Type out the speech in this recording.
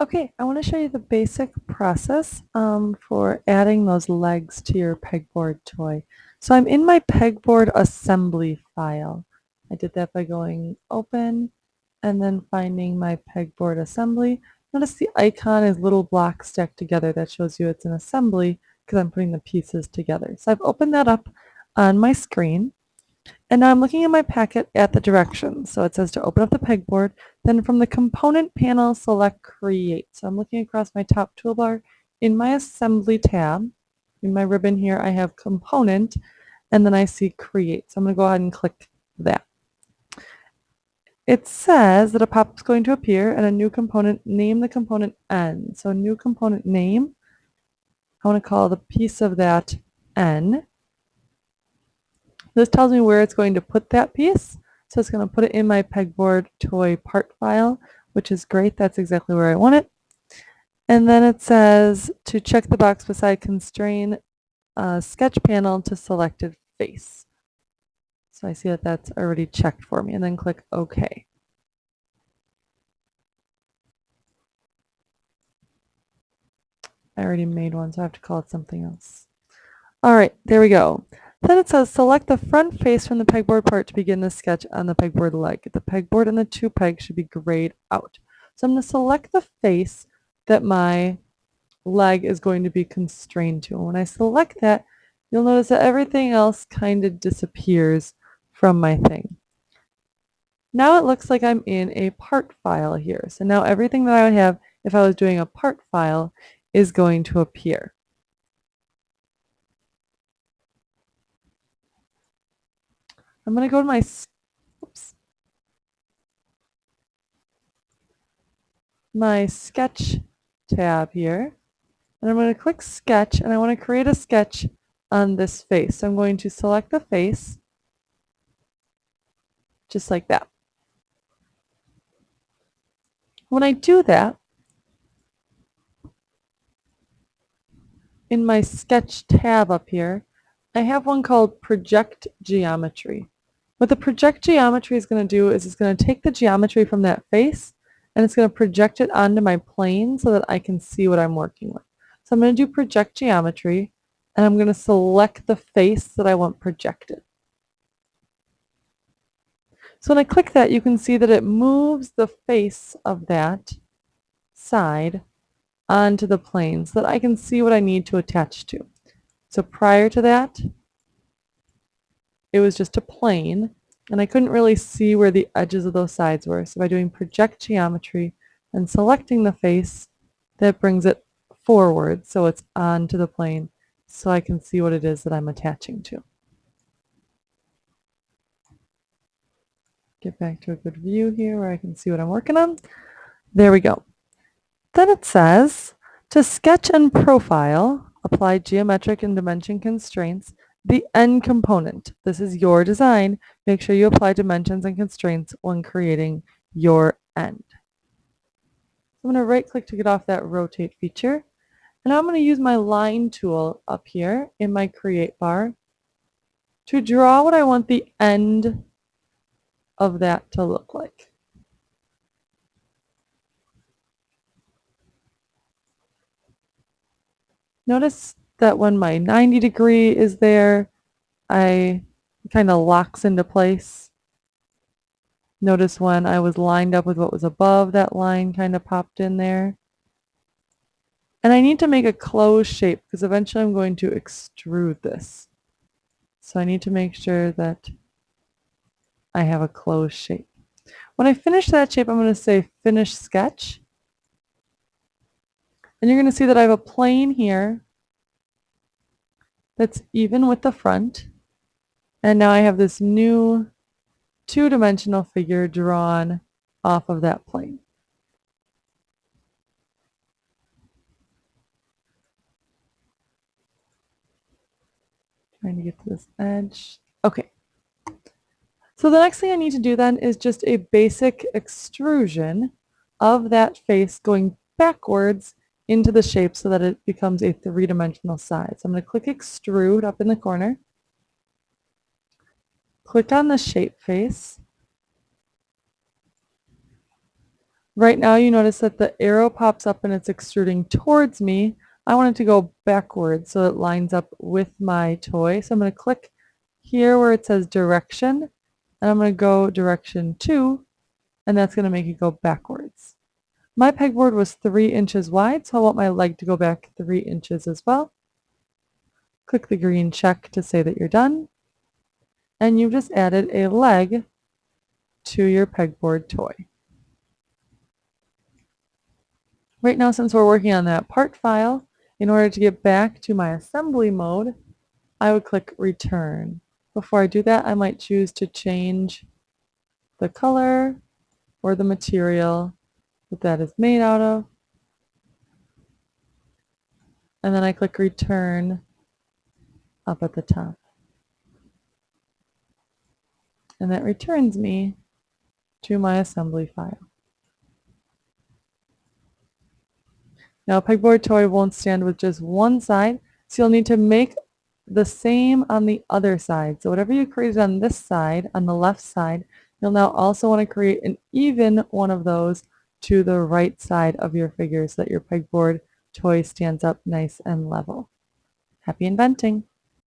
Okay, I want to show you the basic process for adding those legs to your pegboard toy. So I'm in my pegboard assembly file. I did that by going open and then finding my pegboard assembly. Notice the icon is little blocks stacked together. That shows you it's an assembly because I'm putting the pieces together. So I've opened that up on my screen. And now I'm looking in my packet at the directions. So it says to open up the pegboard, then from the component panel, select create. So I'm looking across my top toolbar. In my assembly tab, in my ribbon here, I have component, and then I see create. So I'm going to go ahead and click that. It says that a pop is going to appear and a new component, name the component N. So new component name, I want to call the piece of that N. This tells me where it's going to put that piece. So it's going to put it in my pegboard toy part file, which is great. That's exactly where I want it. And then it says to check the box beside constrain sketch panel to selected face. So I see that that's already checked for me, and then click OK. I already made one, so I have to call it something else. All right, there we go. Then it says select the front face from the pegboard part to begin the sketch on the pegboard leg. The pegboard and the two pegs should be grayed out. So I'm going to select the face that my leg is going to be constrained to. And when I select that, you'll notice that everything else kind of disappears from my thing. Now it looks like I'm in a part file here. So now everything that I would have if I was doing a part file is going to appear. I'm going to go to my sketch tab here, and I'm going to click sketch, and I want to create a sketch on this face. So I'm going to select the face just like that. When I do that, in my sketch tab up here, I have one called project geometry. What the project geometry is going to do is it's going to take the geometry from that face and it's going to project it onto my plane so that I can see what I'm working with. So I'm going to do project geometry, and I'm going to select the face that I want projected. So when I click that, you can see that it moves the face of that side onto the plane so that I can see what I need to attach to. So prior to that, it was just a plane, and I couldn't really see where the edges of those sides were. So by doing project geometry and selecting the face, that brings it forward so it's onto the plane so I can see what it is that I'm attaching to. Get back to a good view here where I can see what I'm working on. There we go. Then it says, to sketch and profile, apply geometric and dimension constraints, the end component. This is your design. Make sure you apply dimensions and constraints when creating your end. I'm going to right click to get off that rotate feature. And I'm going to use my line tool up here in my create bar to draw what I want the end of that to look like. Notice that when my 90 degree is there, it kind of locks into place. Notice when I was lined up with what was above, that line kind of popped in there. And I need to make a closed shape because eventually I'm going to extrude this. So I need to make sure that I have a closed shape. When I finish that shape, I'm going to say finish sketch. And you're going to see that I have a plane here that's even with the front. And now I have this new two-dimensional figure drawn off of that plane. Trying to get to this edge. Okay. So the next thing I need to do then is just a basic extrusion of that face going backwards into the shape so that it becomes a three-dimensional side. So I'm going to click extrude up in the corner. Click on the shape face. Right now you notice that the arrow pops up and it's extruding towards me. I want it to go backwards so it lines up with my toy. So I'm going to click here where it says direction, and I'm going to go direction 2, and that's going to make it go backwards. My pegboard was 3 inches wide, so I want my leg to go back 3 inches as well. Click the green check to say that you're done, and you've just added a leg to your pegboard toy. Right now, since we're working on that part file, in order to get back to my assembly mode, I would click return. Before I do that, I might choose to change the color or the material that that is made out of. And then I click return up at the top. And that returns me to my assembly file. Now, a pegboard toy won't stand with just one side, so you'll need to make the same on the other side. So whatever you created on this side, on the left side, you'll now also want to create an even one of those to the right side of your figure so that your pegboard toy stands up nice and level. Happy inventing!